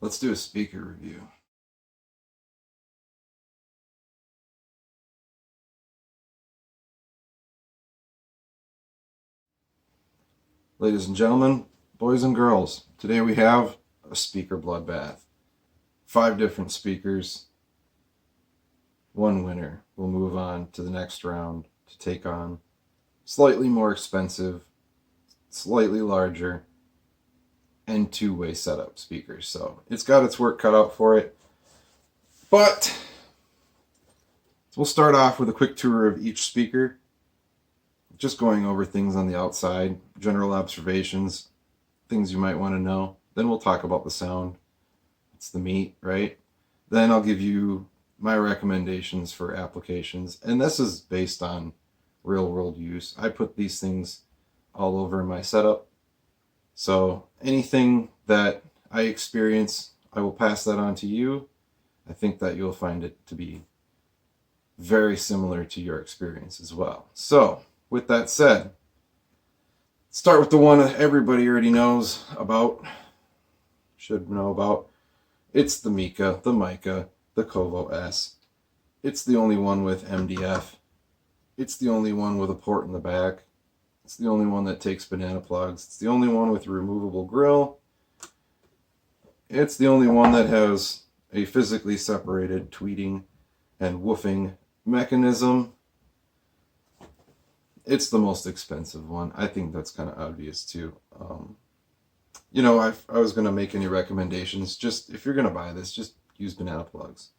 Let's do a speaker review. Ladies and gentlemen, boys and girls, today we have a speaker bloodbath. 5 different speakers, 1 winner. We'll move on to the next round to take on slightly more expensive, slightly larger, and 2-way setup speakers. So it's got its work cut out for it. But we'll start off with a quick tour of each speaker, just going over things on the outside, general observations, things you might want to know. Then we'll talk about the sound. It's the meat, right? Then I'll give you my recommendations for applications. And this is based on real world use. I put these things all over my setup. So anything that I experience, I will pass that on to you. I think that you'll find it to be very similar to your experience as well. So with that said, start with the one that everybody already knows about, should know about. It's the Mica, the Mica, the Kovo S. It's the only one with MDF. It's the only one with a port in the back. It's the only one that takes banana plugs. It's the only one with a removable grill. It's the only one that has a physically separated tweeting and woofing mechanism. It's the most expensive one. I think that's kind of obvious too. You know, I was going to make any recommendations. Just if you're going to buy this, just use banana plugs.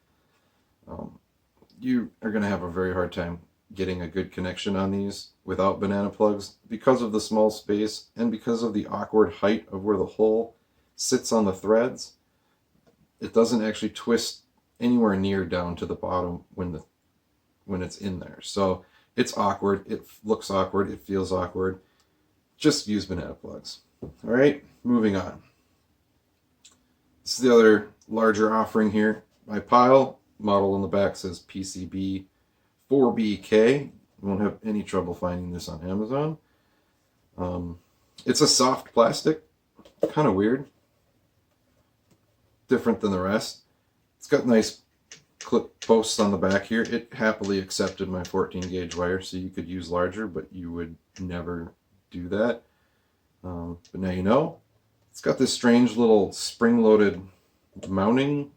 You are going to have a very hard time getting a good connection on these without banana plugs because of the small space and because of the awkward height of where the hole sits on the threads. It doesn't actually twist anywhere near down to the bottom when it's in there. So it's awkward. It looks awkward. It feels awkward. Just use banana plugs. All right, moving on. This is the other larger offering here. My pile model on the back says PCB 4BK. You won't have any trouble finding this on Amazon. It's a soft plastic, kind of weird, different than the rest. It's got nice clip posts on the back here. It happily accepted my 14 gauge wire, so you could use larger, but you would never do that. But now you know. It's got this strange little spring-loaded mounting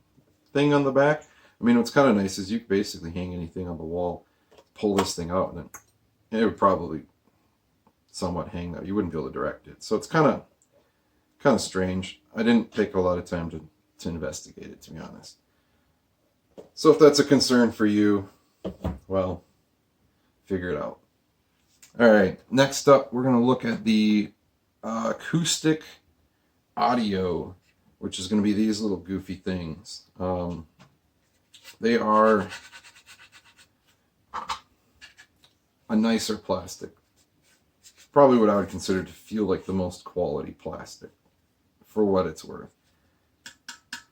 thing on the back. I mean, what's kind of nice is you could basically hang anything on the wall, pull this thing out, and it would probably somewhat hang out. You wouldn't be able to direct it. So it's kind of strange. I didn't take a lot of time to investigate it, to be honest. So if that's a concern for you, well, figure it out. All right, next up, we're going to look at the acoustic audio, which is going to be these little goofy things. They are a nicer plastic. Probably what I would consider to feel like the most quality plastic for what it's worth.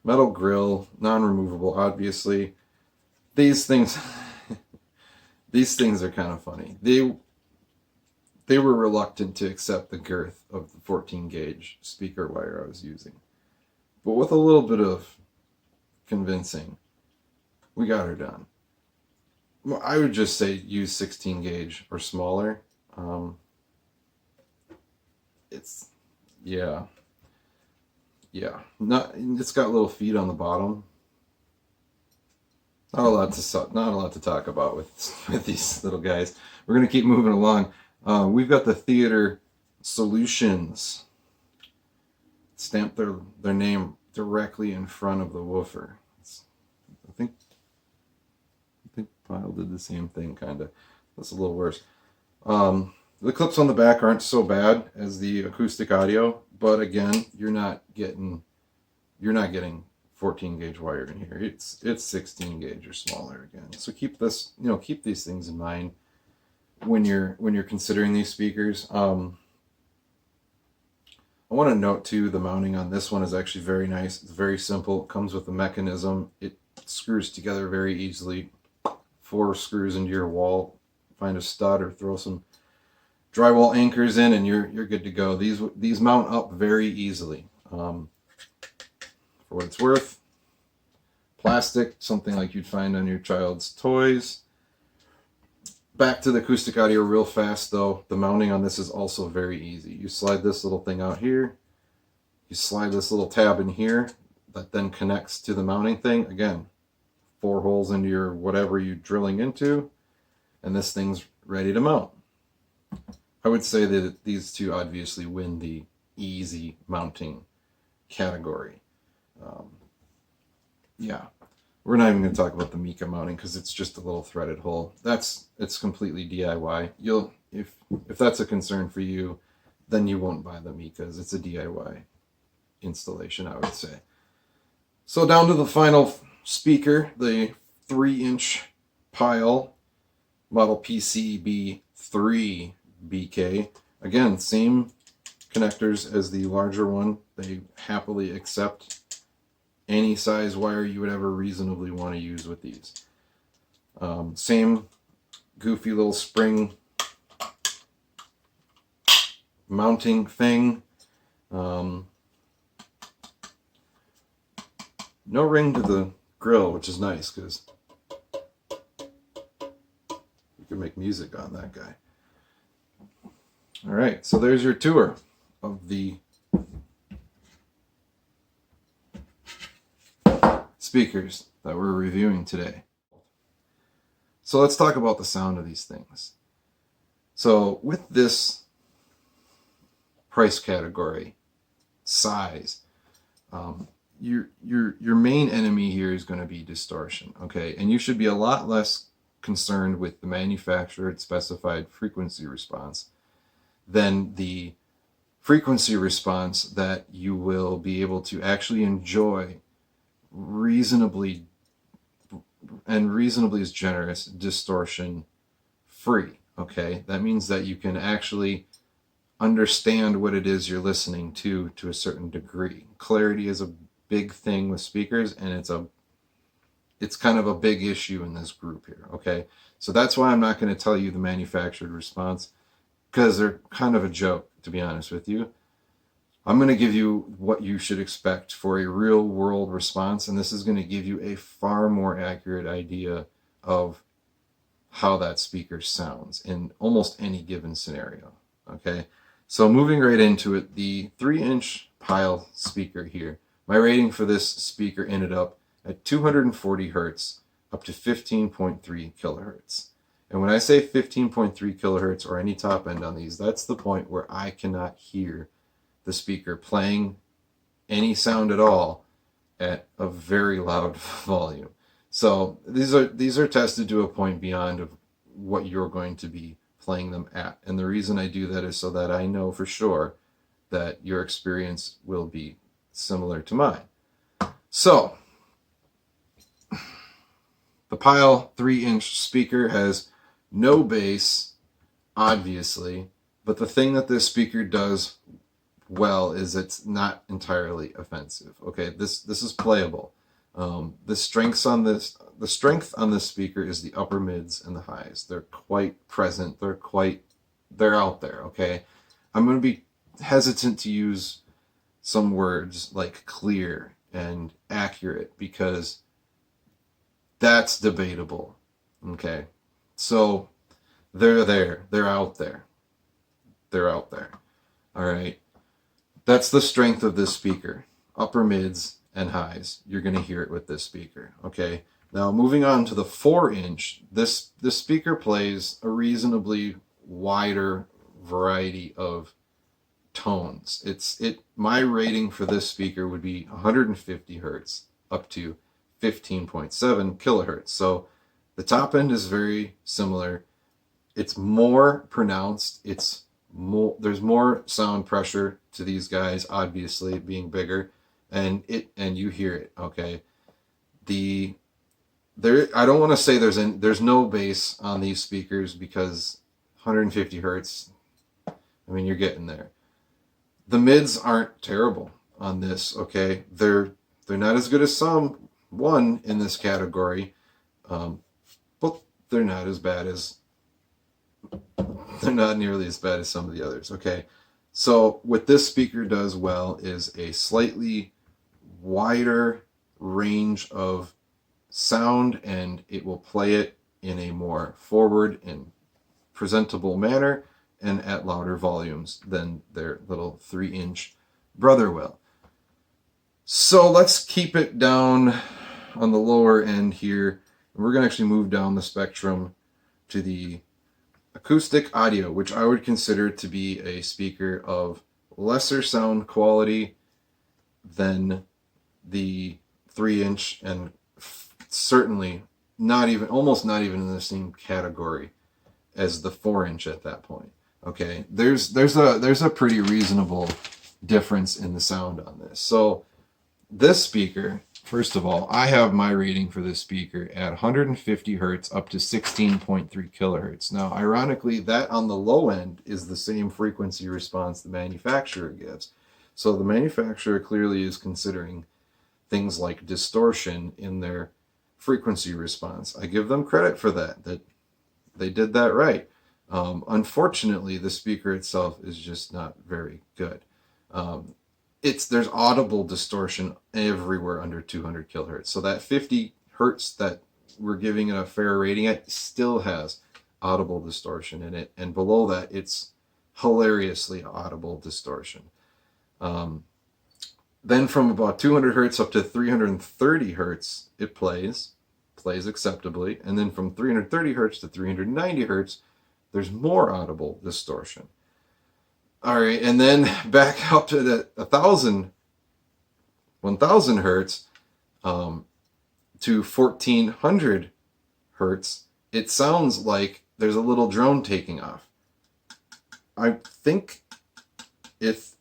Metal grill, non-removable, obviously. These things, these things are kind of funny. They were reluctant to accept the girth of the 14 gauge speaker wire I was using. But with a little bit of convincing, we got her done. Well, I would just say use 16 gauge or smaller. It's, yeah. It's got little feet on the bottom. Not a lot to talk about with these little guys. We're gonna keep moving along. We've got the Theater Solutions. Stamp their name directly in front of the woofer. I think Pyle did the same thing, kind of. That's a little worse. The clips on the back aren't so bad as the acoustic audio, but again, you're not getting 14 gauge wire in here. It's 16 gauge or smaller again. So keep these things in mind when you're considering these speakers. I want to note too, the mounting on this one is actually very nice. It's very simple. It comes with a mechanism. It screws together very easily. 4 screws into your wall. Find a stud or throw some drywall anchors in, and you're good to go. These mount up very easily. for what it's worth. Plastic, something like you'd find on your child's toys. Back to the acoustic audio real fast though. The mounting on this is also very easy. You slide this little thing out here. You slide this little tab in here that then connects to the mounting thing. Again, 4 holes into your whatever you're drilling into, and this thing's ready to mount. I would say that these two obviously win the easy mounting category. Yeah, we're not even going to talk about the Mika mounting because it's just a little threaded hole. It's completely DIY. If that's a concern for you, then you won't buy the Mikas. It's a DIY installation, I would say. So down to the final speaker, the 3-inch pile model PCB3BK. Again, same connectors as the larger one. They happily accept any size wire you would ever reasonably want to use with these. Same goofy little spring mounting thing. No ring to the grill, which is nice because you can make music on that guy. All right, so there's your tour of the speakers that we're reviewing today. So let's talk about the sound of these things. So with this price category, size, your main enemy here is going to be distortion, okay? And you should be a lot less concerned with the manufactured specified frequency response than the frequency response that you will be able to actually enjoy reasonably is generous, distortion free, okay? That means that you can actually understand what it is you're listening to a certain degree. Clarity is a big thing with speakers, and it's kind of a big issue in this group here, okay? So that's why I'm not going to tell you the manufactured response, because they're kind of a joke, to be honest with you. I'm going to give you what you should expect for a real world response, and this is going to give you a far more accurate idea of how that speaker sounds in almost any given scenario, okay? So moving right into it, the 3-inch pile speaker here, my rating for this speaker ended up at 240 hertz up to 15.3 kilohertz. And when I say 15.3 kilohertz or any top end on these, that's the point where I cannot hear the speaker playing any sound at all at a very loud volume. So these are tested to a point beyond of what you're going to be playing them at. And the reason I do that is so that I know for sure that your experience will be similar to mine. So the Pile 3-inch speaker has no bass, obviously, but the thing that this speaker does well is it's not entirely offensive. Okay, this is playable. The strength on this speaker is the upper mids and the highs. They're quite present. They're out there. Okay, I'm going to be hesitant to use some words like clear and accurate because that's debatable. Okay, so they're there. They're out there. They're out there. All right. That's the strength of this speaker. Upper mids and highs. You're going to hear it with this speaker. Okay. Now moving on to the 4-inch, this speaker plays a reasonably wider variety of tones. My rating for this speaker would be 150 hertz up to 15.7 kilohertz. So the top end is very similar. It's more pronounced. There's more sound pressure to these guys, obviously being bigger, and you hear it. Okay, I don't want to say there's no bass on these speakers because 150 hertz. I mean, you're getting there. The mids aren't terrible on this. Okay, they're not as good as some one in this category, but they're not as bad as. They're not nearly as bad as some of the others. Okay, so what this speaker does well is a slightly wider range of sound, and it will play it in a more forward and presentable manner and at louder volumes than their little 3-inch brother will. So let's keep it down on the lower end here. We're going to actually move down the spectrum to the acoustic audio, which I would consider to be a speaker of lesser sound quality than the 3-inch, and certainly almost not even in the same category as the 4-inch at that point. Okay, there's a pretty reasonable difference in the sound on this. So this speaker, first of all, I have my rating for this speaker at 150 hertz up to 16.3 kilohertz. Now, ironically, that on the low end is the same frequency response the manufacturer gives. So the manufacturer clearly is considering things like distortion in their frequency response. I give them credit for that they did that right. Unfortunately, the speaker itself is just not very good. There's audible distortion everywhere under 200 kilohertz. So that 50 hertz that we're giving it a fair rating at still has audible distortion in it. And below that, it's hilariously audible distortion. Then from about 200 hertz up to 330 hertz, it plays acceptably. And then from 330 hertz to 390 hertz, there's more audible distortion. All right, and then back up to the 1000 hertz to 1400 hertz, it sounds like there's a little drone taking off. I think it's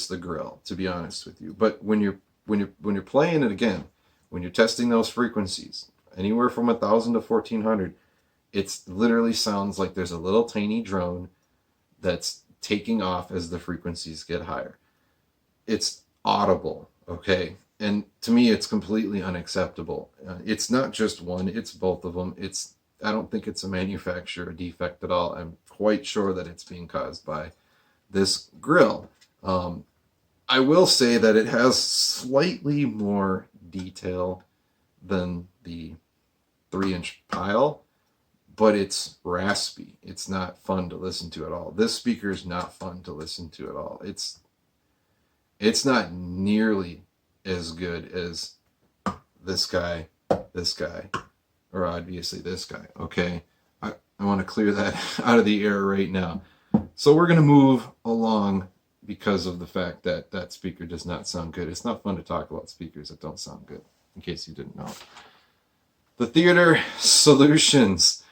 the grill, to be honest with you. But when you're playing it again, when you're testing those frequencies, anywhere from 1000 to 1400, it literally sounds like there's a little tiny drone that's taking off as the frequencies get higher. It's audible, okay? And to me, it's completely unacceptable. It's not just one, it's both of them. I don't think it's a manufacturer defect at all. I'm quite sure that it's being caused by this grill. I will say that it has slightly more detail than the 3-inch pile, but it's raspy. It's not fun to listen to at all. This speaker is not fun to listen to at all. It's not nearly as good as this guy, or obviously this guy, okay? I want to clear that out of the air right now. So we're going to move along because of the fact that that speaker does not sound good. It's not fun to talk about speakers that don't sound good, in case you didn't know. The Theater Solutions.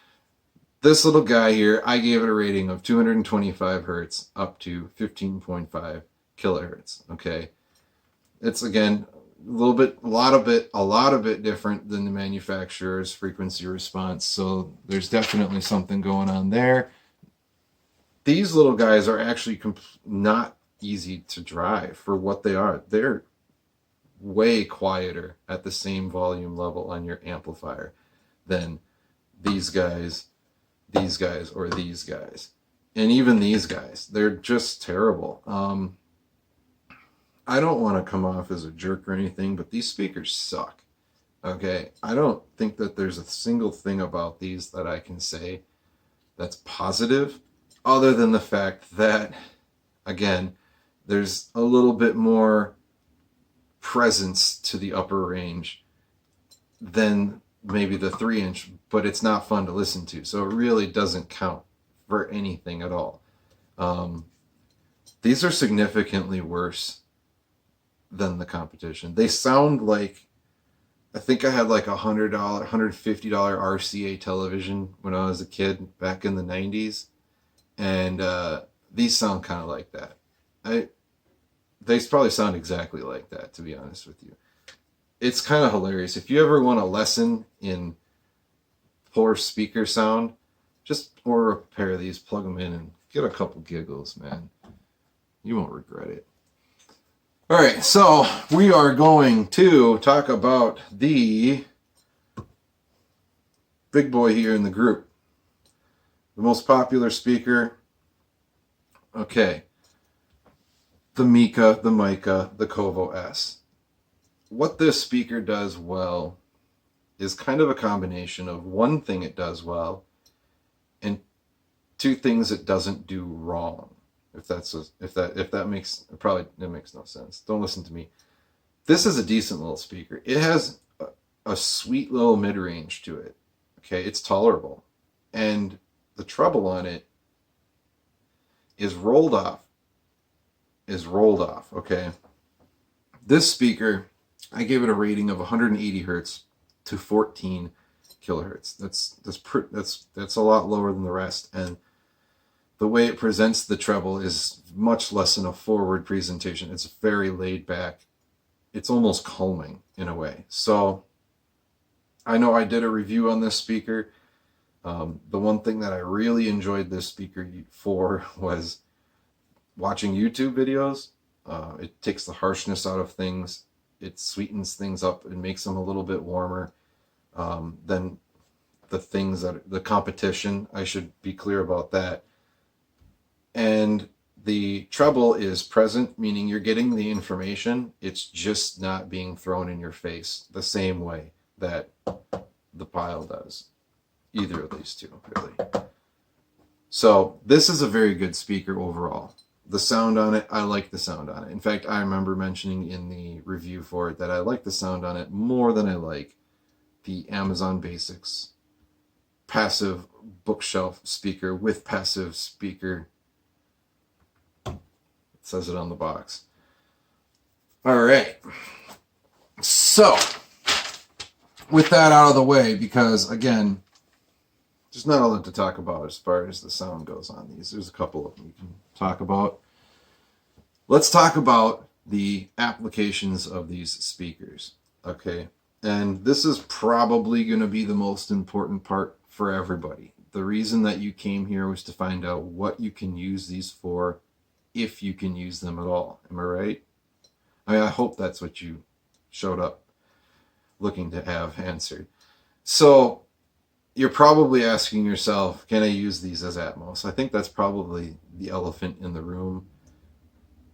This little guy here, I gave it a rating of 225 hertz up to 15.5 kilohertz. Okay, it's again a lot of it different than the manufacturer's frequency response. So there's definitely something going on there. These little guys are actually not easy to drive for what they are. They're way quieter at the same volume level on your amplifier than these guys, or these guys. And even these guys, they're just terrible. I don't want to come off as a jerk or anything, but these speakers suck. Okay, I don't think that there's a single thing about these that I can say that's positive, other than the fact that, again, there's a little bit more presence to the upper range than maybe the 3-inch, but it's not fun to listen to, so it really doesn't count for anything at all. These are significantly worse than the competition. They sound like, I think I had like $150 RCA television when I was a kid back in the 90s, and these sound kind of like that. They probably sound exactly like that, to be honest with you. It's kind of hilarious. If you ever want a lesson in poor speaker sound, just order a pair of these, plug them in, and get a couple giggles, man. You won't regret it. All right, so we are going to talk about the big boy here in the group. The most popular speaker. Okay. The Mica, the Mica, the Kovo S. what this speaker does well is kind of a combination of one thing it does well and two things it doesn't do wrong. If that makes, probably it makes no sense. Don't listen to me. This is a decent little speaker. It has a sweet little mid-range to it. Okay, it's tolerable. And the treble on it is rolled off. Okay. This speaker, I gave it a rating of 180 hertz to 14 kilohertz. That's a lot lower than the rest, and the way it presents the treble is much less than a forward presentation. It's very laid back. It's almost calming in a way. So I know I did a review on this speaker. The one thing that I really enjoyed this speaker for was watching YouTube videos. It takes the harshness out of things. It sweetens things up and makes them a little bit warmer than the competition. I should be clear about that. And the treble is present, meaning you're getting the information. It's just not being thrown in your face the same way that the Pile does. Either of these two, really. So this is a very good speaker overall. The sound on it, I like the sound on it. In fact, I remember mentioning in the review for it that I like the sound on it more than I like the Amazon Basics passive bookshelf speaker with passive speaker. It says it on the box. All right. So, with that out of the way, because again, there's not a lot to talk about as far as the sound goes on these. There's a couple of them we can talk about. Let's talk about the applications of these speakers. Okay. And this is probably going to be the most important part for everybody. The reason that you came here was to find out what you can use these for, if you can use them at all. Am I right? I mean, I hope that's what you showed up looking to have answered. So you're probably asking yourself, can I use these as Atmos? I think that's probably the elephant in the room.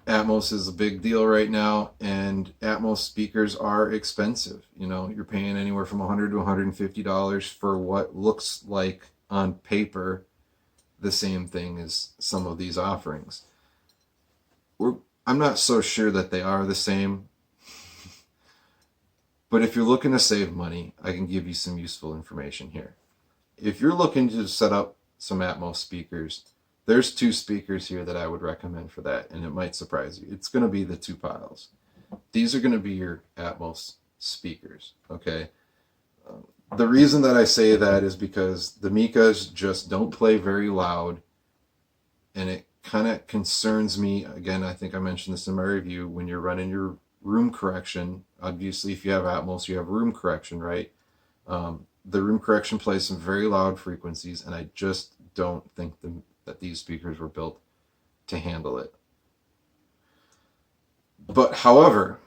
Atmos is a big deal right now, and Atmos speakers are expensive. You know, you're paying anywhere from $100 to $150 for what looks like on paper the same thing as some of these offerings. I'm not so sure that they are the same, but if you're looking to save money, I can give you some useful information here. If you're looking to set up some Atmos speakers, there's two speakers here that I would recommend for that, and it might surprise you. It's going to be the two Piles. These are going to be your Atmos speakers, okay? The reason that I say that is because the Mikas just don't play very loud, and it kind of concerns me. Again, I think I mentioned this in my review, when you're running your room correction. Obviously, if you have Atmos, you have room correction, right? The room correction plays some very loud frequencies, and I just don't think that these speakers were built to handle it. But however,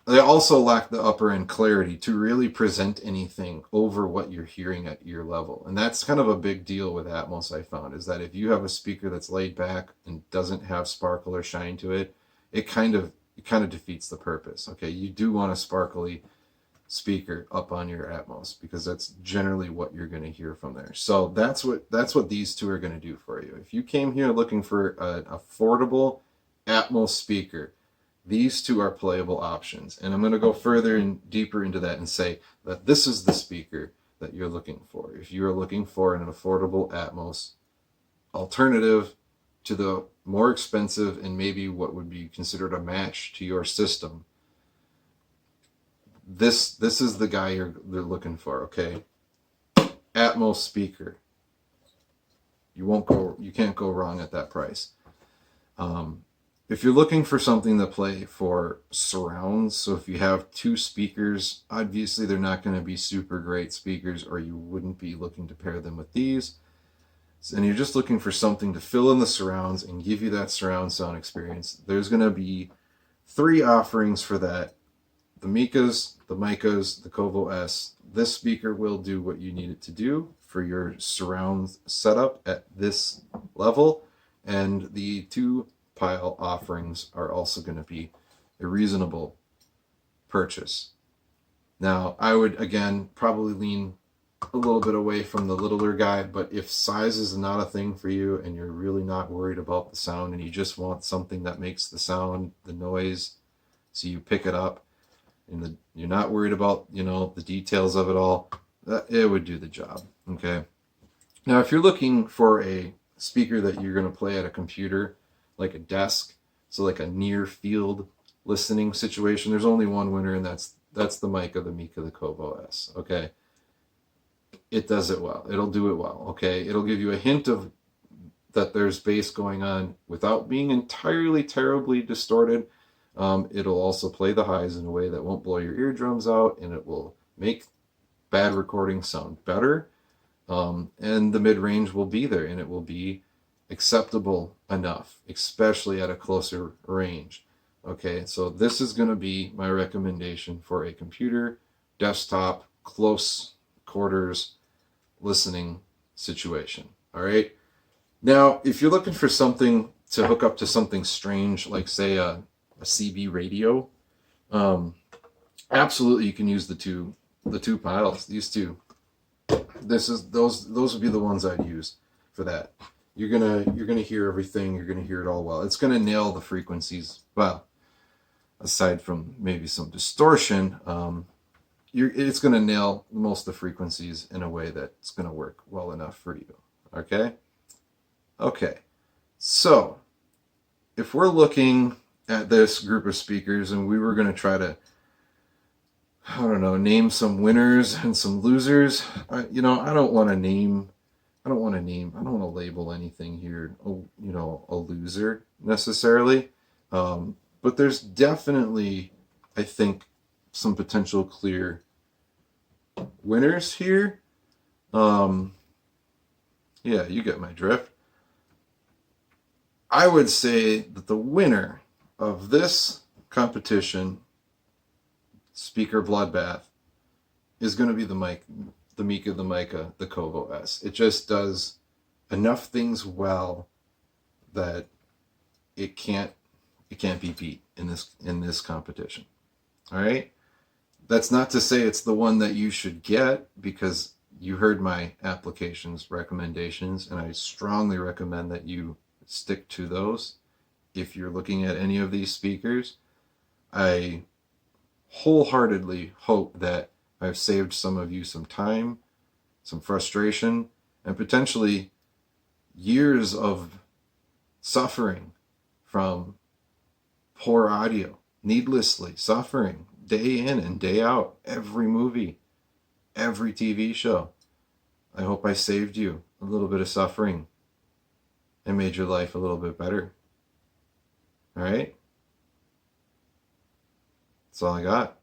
they also lack the upper end clarity to really present anything over what you're hearing at ear level. And that's kind of a big deal with Atmos, I found, is that if you have a speaker that's laid back and doesn't have sparkle or shine to it, it kind of defeats the purpose. Okay, you do want a sparkly speaker up on your Atmos, because that's generally what you're going to hear from there. So that's what these two are going to do for you. If you came here looking for an affordable Atmos speaker, these two are playable options. And I'm going to go further and deeper into that and say that this is the speaker that you're looking for. If you are looking for an affordable Atmos alternative to the more expensive and maybe what would be considered a match to your system, this is the guy they're looking for, okay? Atmos speaker. You can't go wrong at that price. If you're looking for something to play for surrounds, so if you have two speakers, obviously they're not going to be super great speakers, or you wouldn't be looking to pair them with these. And you're just looking for something to fill in the surrounds and give you that surround sound experience. There's going to be 3 offerings for that. The Mikas, the Micas, the Kovo S. This speaker will do what you need it to do for your surround setup at this level. And the 2 Pile offerings are also going to be a reasonable purchase. Now, I would, again, probably lean a little bit away from the littler guy, but if size is not a thing for you and you're really not worried about the sound and you just want something that makes the sound, the noise, so you pick it up and you're not worried about, the details of it all, it would do the job, okay? Now, if you're looking for a speaker that you're going to play at a computer, like a desk, so like a near field listening situation, there's only one winner, and that's the Mica, the Mika, the Kobo S, okay? It does it well. It'll do it well, okay? It'll give you a hint of that there's bass going on without being entirely terribly distorted. It'll also play the highs in a way that won't blow your eardrums out, and it will make bad recording sound better. And the mid-range will be there, and it will be acceptable enough, especially at a closer range. Okay, so this is going to be my recommendation for a computer, desktop, close quarters listening situation. All right. Now, if you're looking for something to hook up to something strange, like say a CB radio, absolutely you can use the two piles. These two. Those would be the ones I'd use for that. You're gonna hear everything. You're gonna hear it all well. It's gonna nail the frequencies well. Aside from maybe some distortion, it's going to nail most of the frequencies in a way that's going to work well enough for you. Okay? Okay. So, if we're looking at this group of speakers and we were going to try to, I don't know, name some winners and some losers, I don't want to label anything here, a loser necessarily. But there's definitely, I think, some potential clear winners here. Yeah, you get my drift. I would say that the winner of this competition, speaker bloodbath, is going to be the Mika, the Mica, the Kobo S. It just does enough things well that it can't be beat in this competition. All right? That's not to say it's the one that you should get, because you heard my applications recommendations, and I strongly recommend that you stick to those if you're looking at any of these speakers. I wholeheartedly hope that I've saved some of you some time, some frustration, and potentially years of suffering from poor audio, needlessly suffering day in and day out, every movie, every TV show. I hope I saved you a little bit of suffering and made your life a little bit better. All right? That's all I got.